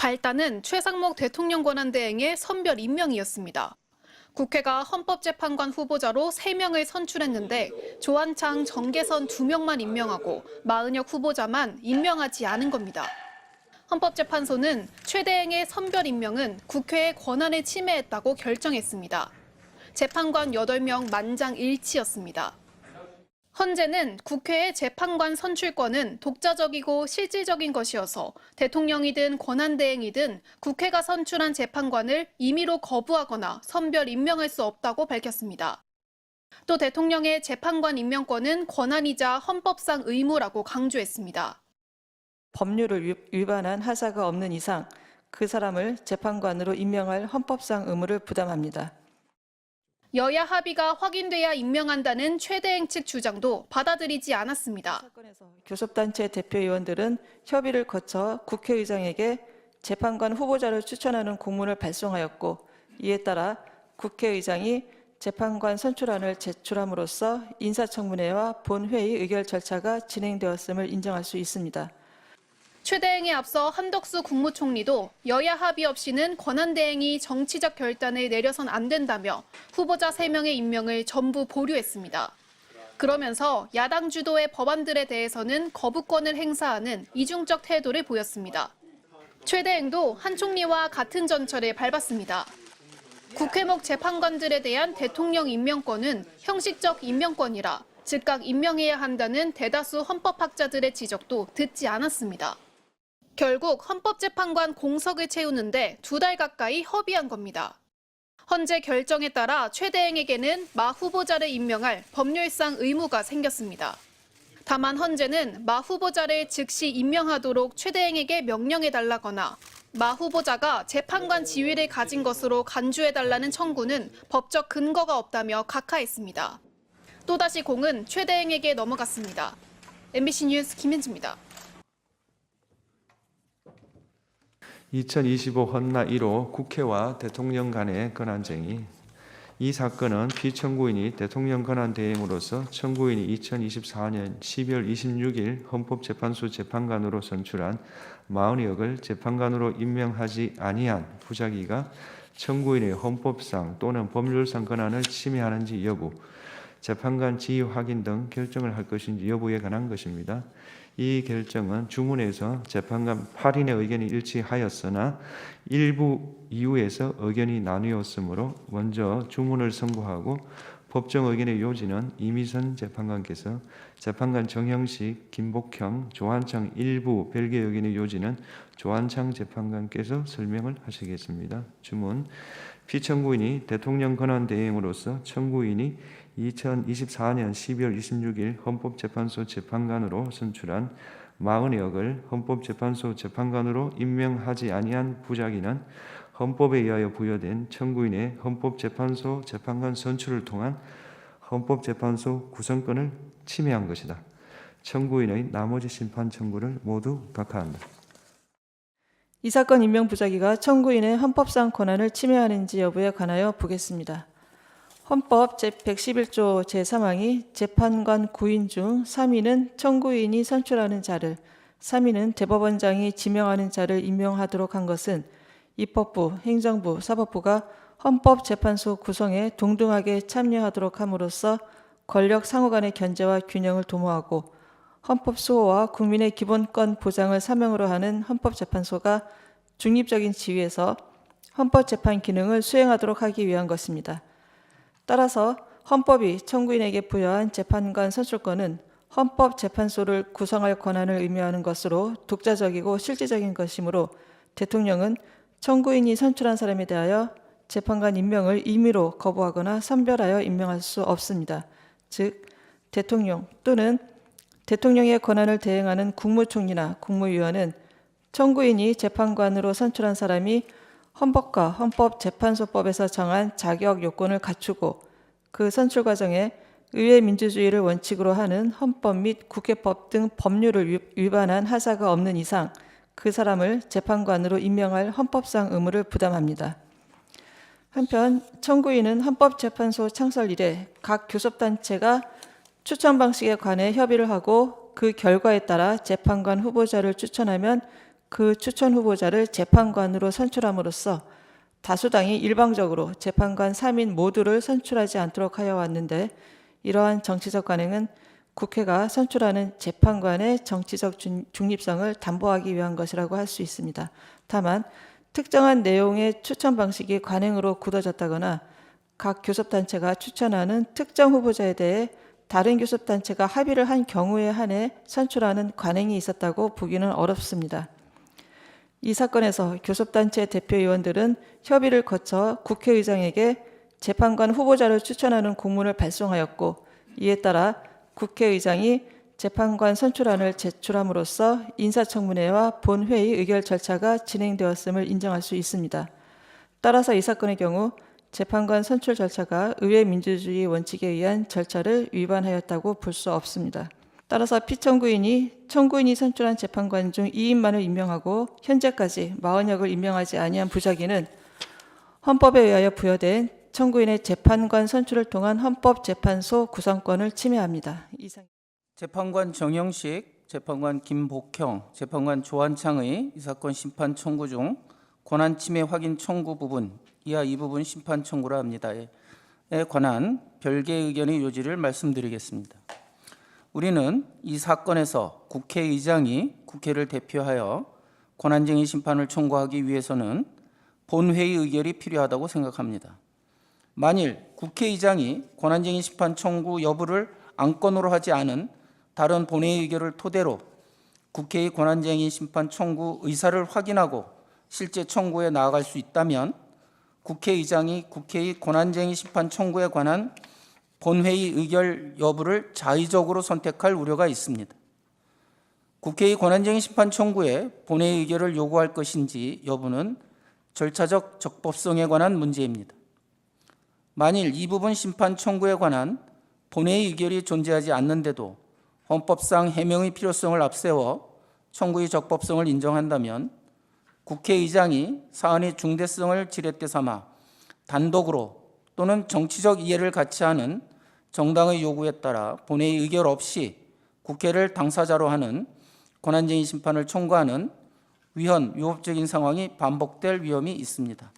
발단은 최상목 대통령 권한대행의 선별 임명이었습니다. 국회가 헌법재판관 후보자로 3명을 선출했는데 조한창, 정계선 2명만 임명하고 마은혁 후보자만 임명하지 않은 겁니다. 헌법재판소는 최 대행의 선별 임명은 국회의 권한을 침해했다고 결정했습니다. 재판관 8명 만장일치였습니다. 헌재는 국회의 재판관 선출권은 독자적이고 실질적인 것이어서 대통령이든 권한대행이든 국회가 선출한 재판관을 임의로 거부하거나 선별 임명할 수 없다고 밝혔습니다. 또 대통령의 재판관 임명권은 권한이자 헌법상 의무라고 강조했습니다. 법률을 위반한 하사가 없는 이상 그 사람을 재판관으로 임명할 헌법상 의무를 부담합니다. 여야 합의가 확인돼야 임명한다는 최 대행 측 주장도 받아들이지 않았습니다. 사건에서 교섭단체 대표의원들은 협의를 거쳐 국회의장에게 재판관 후보자를 추천하는 공문을 발송하였고 이에 따라 국회의장이 재판관 선출안을 제출함으로써 인사청문회와 본회의 의결 절차가 진행되었음을 인정할 수 있습니다. 최 대행에 앞서 한덕수 국무총리도 여야 합의 없이는 권한대행이 정치적 결단을 내려선 안 된다며 후보자 3명의 임명을 전부 보류했습니다. 그러면서 야당 주도의 법안들에 대해서는 거부권을 행사하는 이중적 태도를 보였습니다. 최 대행도 한 총리와 같은 전철을 밟았습니다. 국회목 재판관들에 대한 대통령 임명권은 형식적 임명권이라 즉각 임명해야 한다는 대다수 헌법학자들의 지적도 듣지 않았습니다. 결국 헌법재판관 공석을 채우는데 2달 가까이 허비한 겁니다. 헌재 결정에 따라 최 대행에게는 마 후보자를 임명할 법률상 의무가 생겼습니다. 다만 헌재는 마 후보자를 즉시 임명하도록 최 대행에게 명령해달라거나 마 후보자가 재판관 지위를 가진 것으로 간주해달라는 청구는 법적 근거가 없다며 각하했습니다. 또다시 공은 최 대행에게 넘어갔습니다. MBC 뉴스 김현지입니다. 2025 헌나 1호 국회와 대통령 간의 권한쟁의. 이 사건은 피청구인이 대통령 권한대행으로서 청구인이 2024년 12월 26일 헌법재판소 재판관으로 선출한 마은혁을 재판관으로 임명하지 아니한 부작위가 청구인의 헌법상 또는 법률상 권한을 침해하는지 여부, 재판관 지위 확인 등 결정을 할 것인지 여부에 관한 것입니다. 이 결정은 주문에서 재판관 8인의 의견이 일치하였으나 일부 이유에서 의견이 나뉘었으므로 먼저 주문을 선고하고 법정 의견의 요지는 이미선 재판관께서, 재판관 정형식, 김복형, 조한창 일부 별개 의견의 요지는 조한창 재판관께서 설명을 하시겠습니다. 주문. 피청구인이 대통령 권한대행으로서 청구인이 2024년 12월 26일 헌법재판소 재판관으로 선출한 마은혁을 헌법재판소 재판관으로 임명하지 아니한 부작위는 헌법에 의하여 부여된 청구인의 헌법재판소 재판관 선출을 통한 헌법재판소 구성권을 침해한 것이다. 청구인의 나머지 심판 청구를 모두 각하한다. 이 사건 임명 부작위가 청구인의 헌법상 권한을 침해하는지 여부에 관하여 보겠습니다. 헌법 제111조 제3항이 재판관 9인 중 3인은 청구인이 선출하는 자를, 3인은 대법원장이 지명하는 자를 임명하도록 한 것은 입법부, 행정부, 사법부가 헌법재판소 구성에 동등하게 참여하도록 함으로써 권력 상호 간의 견제와 균형을 도모하고 헌법 수호와 국민의 기본권 보장을 사명으로 하는 헌법재판소가 중립적인 지위에서 헌법재판 기능을 수행하도록 하기 위한 것입니다. 따라서 헌법이 청구인에게 부여한 재판관 선출권은 헌법재판소를 구성할 권한을 의미하는 것으로 독자적이고 실질적인 것이므로 대통령은 청구인이 선출한 사람에 대하여 재판관 임명을 임의로 거부하거나 선별하여 임명할 수 없습니다. 즉, 대통령 또는 대통령의 권한을 대행하는 국무총리나 국무위원은 청구인이 재판관으로 선출한 사람이 헌법과 헌법재판소법에서 정한 자격 요건을 갖추고 그 선출 과정에 의회 민주주의를 원칙으로 하는 헌법 및 국회법 등 법률을 위반한 하사가 없는 이상 그 사람을 재판관으로 임명할 헌법상 의무를 부담합니다. 한편 청구인은 헌법재판소 창설 이래 각 교섭단체가 추천 방식에 관해 협의를 하고 그 결과에 따라 재판관 후보자를 추천하면 그 추천 후보자를 재판관으로 선출함으로써 다수당이 일방적으로 재판관 3인 모두를 선출하지 않도록 하여 왔는데, 이러한 정치적 관행은 국회가 선출하는 재판관의 정치적 중립성을 담보하기 위한 것이라고 할 수 있습니다. 다만 특정한 내용의 추천 방식이 관행으로 굳어졌다거나 각 교섭단체가 추천하는 특정 후보자에 대해 다른 교섭단체가 합의를 한 경우에 한해 선출하는 관행이 있었다고 보기는 어렵습니다. 이 사건에서 교섭단체 대표위원들은 협의를 거쳐 국회의장에게 재판관 후보자를 추천하는 공문을 발송하였고, 이에 따라 국회의장이 재판관 선출안을 제출함으로써 인사청문회와 본회의 의결 절차가 진행되었음을 인정할 수 있습니다. 따라서 이 사건의 경우 재판관 선출 절차가 의회 민주주의 원칙에 의한 절차를 위반하였다고 볼 수 없습니다. 따라서 피청구인이 청구인이 선출한 재판관 중 2인만을 임명하고 현재까지 40역을 임명하지 아니한 부작위는 헌법에 의하여 부여된 청구인의 재판관 선출을 통한 헌법재판소 구성권을 침해합니다. 이상. 재판관 정영식, 재판관 김복형, 재판관 조한창의 이 사건 심판 청구 중 권한 침해 확인 청구 부분, 이하 이 부분 심판 청구라 합니다에 관한 별개의 의견의 요지를 말씀드리겠습니다. 우리는 이 사건에서 국회의장이 국회를 대표하여 권한쟁의 심판을 청구하기 위해서는 본회의 의결이 필요하다고 생각합니다. 만일 국회의장이 권한쟁의 심판 청구 여부를 안건으로 하지 않은 다른 본회의 의결을 토대로 국회의 권한쟁의 심판 청구 의사를 확인하고 실제 청구에 나아갈 수 있다면 국회의장이 국회의 권한쟁의 심판 청구에 관한 본회의 의결 여부를 자의적으로 선택할 우려가 있습니다. 국회의 권한쟁의 심판 청구에 본회의 의결을 요구할 것인지 여부는 절차적 적법성에 관한 문제입니다. 만일 이 부분 심판 청구에 관한 본회의 의결이 존재하지 않는데도 헌법상 해명의 필요성을 앞세워 청구의 적법성을 인정한다면 국회의장이 사안의 중대성을 지렛대 삼아 단독으로 또는 정치적 이해를 같이 하는 정당의 요구에 따라 본회의 의결 없이 국회를 당사자로 하는 권한쟁의 심판을 청구하는 위헌, 위법적인 상황이 반복될 위험이 있습니다.